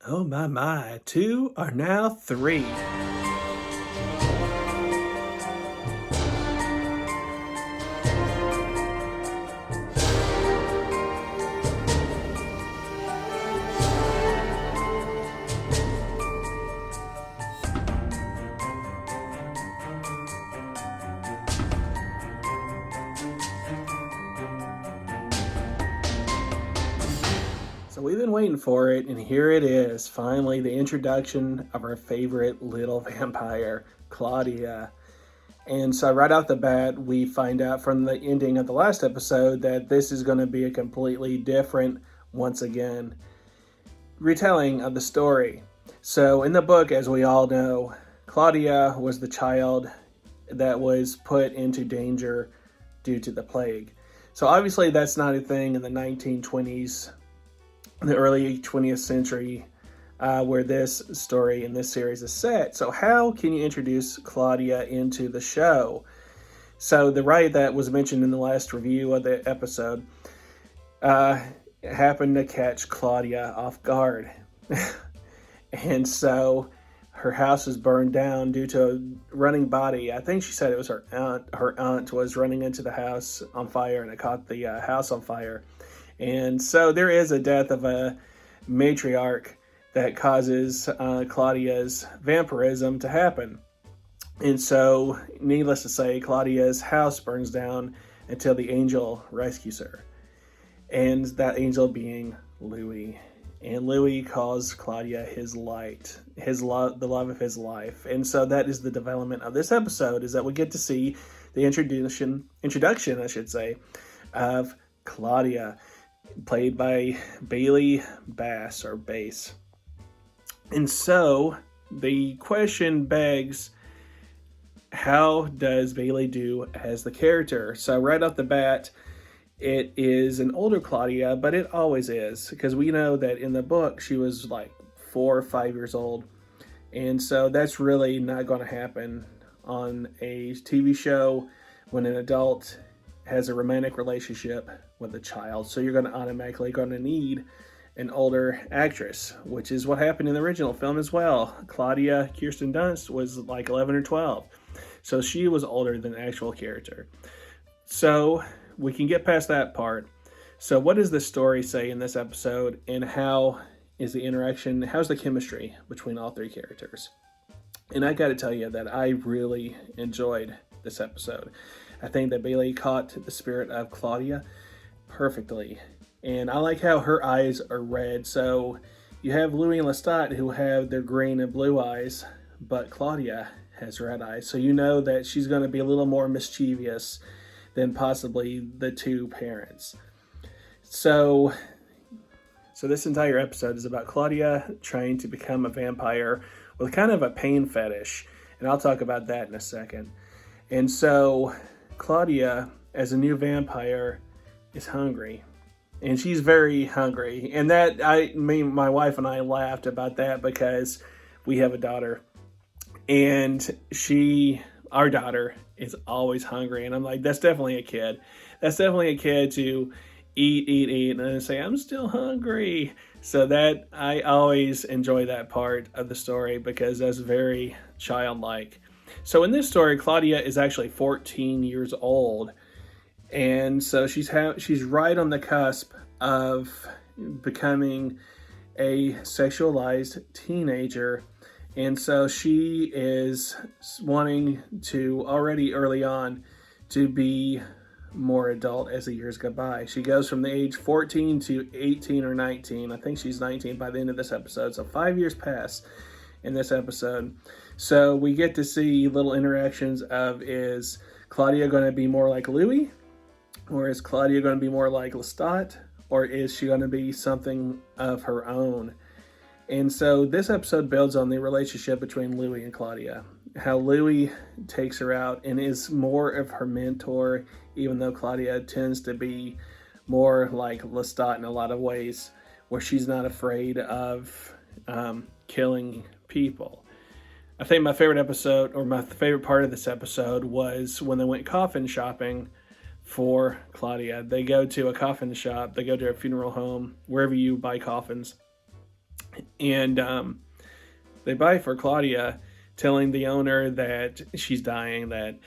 Oh my, two are now three. So we've been waiting for it, and here it is, finally, the introduction of our favorite little vampire, Claudia. And so right off the bat, we find out from the ending of the last episode that this is going to be a completely different, once again, retelling of the story. So in the book, as we all know, Claudia was the child that was put into danger due to the plague. So obviously that's not a thing in the 1920s, the early 20th century, where this story in this series is set. So how can you introduce Claudia into the show? So the riot that was mentioned in the last review of the episode happened to catch Claudia off guard. And so her house was burned down due to a running body. I think she said it was her aunt. Her aunt was running into the house on fire, and it caught the house on fire. And so there is a death of a matriarch that causes Claudia's vampirism to happen. And so, needless to say, Claudia's house burns down until the angel rescues her. And that angel being Louis. And Louis calls Claudia his light, his love, the love of his life. And so that is the development of this episode, is that we get to see the introduction, I should say, of Claudia, played by Bailey Bass, or Bass. And so the question begs, how does Bailey do as the character? So right off the bat, it is an older Claudia, but it always is, because we know that in the book she was like 4 or 5 years old. And so that's really not going to happen on a TV show when an adult has a romantic relationship with a child. So you're going to automatically going to need an older actress, which is what happened in the original film as well. Claudia Kirsten Dunst was like 11 or 12. So she was older than the actual character. So we can get past that part. So what does the story say in this episode, and how is the interaction, how's the chemistry between all three characters? And I got to tell you that I really enjoyed this episode. I think that Bailey caught the spirit of Claudia perfectly. And I like how her eyes are red. So you have Louis and Lestat who have their green and blue eyes, but Claudia has red eyes. So you know that she's going to be a little more mischievous than possibly the two parents. So this entire episode is about Claudia trying to become a vampire with kind of a pain fetish. And I'll talk about that in a second. And so Claudia, as a new vampire, is hungry. And she's very hungry. And that, my wife and I laughed about that because we have a daughter. And our daughter is always hungry. And I'm like, that's definitely a kid. That's definitely a kid to eat, and then say, I'm still hungry. So that, I always enjoy that part of the story because that's very childlike. So in this story, Claudia is actually 14 years old. And so she's right on the cusp of becoming a sexualized teenager. And so she is wanting to, already early on, to be more adult as the years go by. She goes from the age 14 to 18 or 19. I think she's 19 by the end of this episode. So 5 years pass in this episode. So we get to see little interactions of, is Claudia going to be more like Louis? Or is Claudia going to be more like Lestat? Or is she going to be something of her own? And so this episode builds on the relationship between Louis and Claudia. How Louis takes her out and is more of her mentor, even though Claudia tends to be more like Lestat in a lot of ways, where she's not afraid of killing people. I think my favorite episode, or my favorite part of this episode, was when they went coffin shopping for Claudia. They go to a coffin shop, they go to a funeral home, wherever you buy coffins. And they buy for Claudia, telling the owner that she's dying, that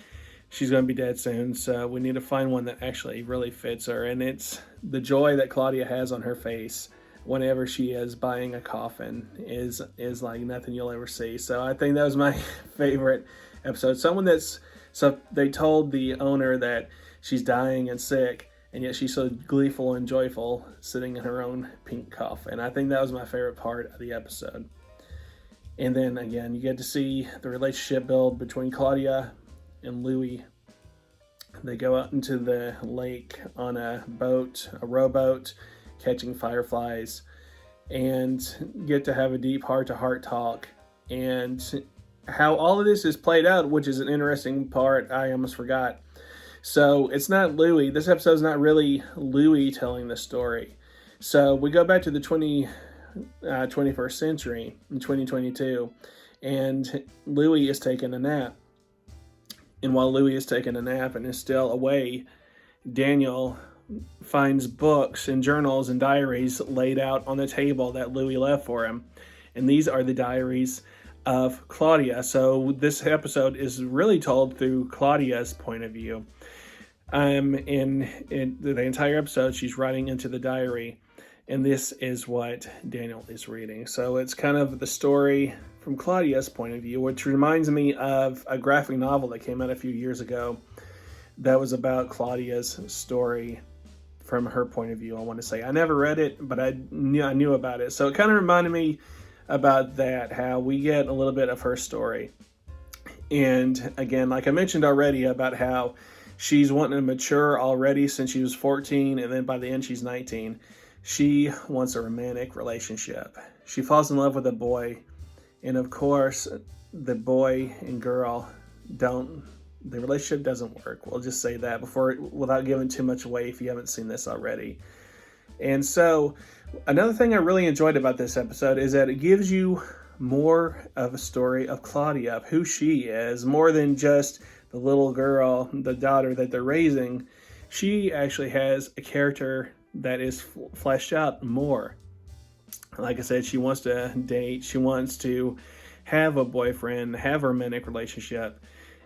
she's going to be dead soon, so we need to find one that actually really fits her. And it's the joy that Claudia has on her face whenever she is buying a coffin is like nothing you'll ever see. So I think that was my favorite episode. So they told the owner that she's dying and sick, and yet she's so gleeful and joyful sitting in her own pink coffin. I think that was my favorite part of the episode. And then again, you get to see the relationship build between Claudia and Louis. They go out into the lake on a rowboat, catching fireflies, and get to have a deep heart-to-heart talk. And how all of this is played out, which is an interesting part I almost forgot. So it's not Louis. This episode is not really Louis telling the story. So we go back to the 21st century in 2022, and Louis is taking a nap. And while Louis is taking a nap and is still away, Daniel finds books and journals and diaries laid out on the table that Louis left for him. And these are the diaries of Claudia. So this episode is really told through Claudia's point of view. In the entire episode, she's writing into the diary, and this is what Daniel is reading. So it's kind of the story from Claudia's point of view, which reminds me of a graphic novel that came out a few years ago that was about Claudia's story from her point of view. I want to say I never read it, but I knew about it. So it kind of reminded me about that, how we get a little bit of her story. And again, like I mentioned already, about how she's wanting to mature already since she was 14, and then by the end she's 19. She wants a romantic relationship. She falls in love with a boy, and of course, the boy and girl the relationship doesn't work. We'll just say that without giving too much away if you haven't seen this already. And so, another thing I really enjoyed about this episode is that it gives you more of a story of Claudia, of who she is, more than just the little girl, the daughter that they're raising. She actually has a character that is fleshed out more. Like I said, she wants to date, she wants to have a boyfriend, have a romantic relationship,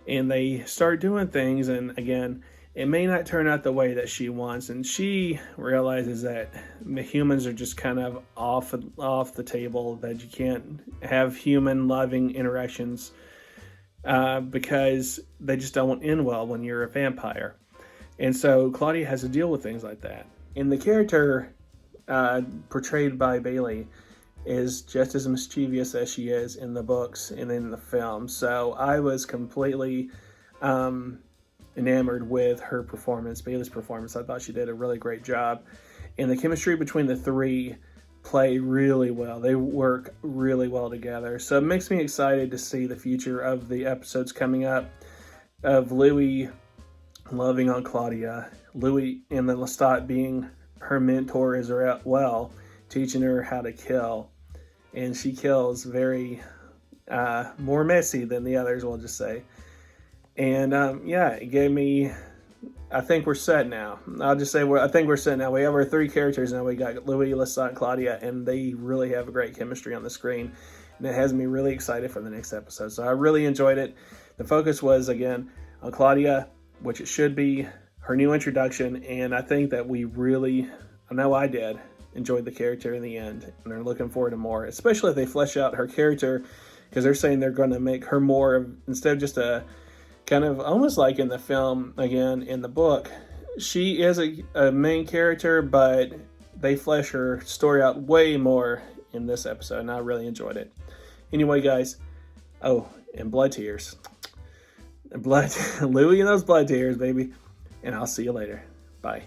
and they start doing things, and again, it may not turn out the way that she wants, and she realizes that the humans are just kind of off the table, that you can't have human loving interactions because they just don't end well when you're a vampire. And so Claudia has to deal with things like that. And the character portrayed by Bailey is just as mischievous as she is in the books and in the film. So I was completely enamored with her performance, Bailey's performance. I thought she did a really great job. And the chemistry between the three play really well. They work really well together. So it makes me excited to see the future of the episodes coming up, of Louis loving on Claudia, Louis and then Lestat being her mentor as well, teaching her how to kill. And she kills very more messy than the others, we'll just say. And it gave me, I think we're set now. I'll just say I think we're set now. We have our three characters now. We got Louis, Lestat, and Claudia, and they really have a great chemistry on the screen. And it has me really excited for the next episode. So I really enjoyed it. The focus was, again, on Claudia, which it should be, her new introduction. And I think that I know I did, enjoyed the character in the end. And they're looking forward to more, especially if they flesh out her character, because they're saying they're going to make her more of, instead of just a kind of almost like in the film, again, in the book, she is a main character, but they flesh her story out way more in this episode, and I really enjoyed it. Anyway, guys, and blood tears. Louis and those blood tears, baby. And I'll see you later. Bye.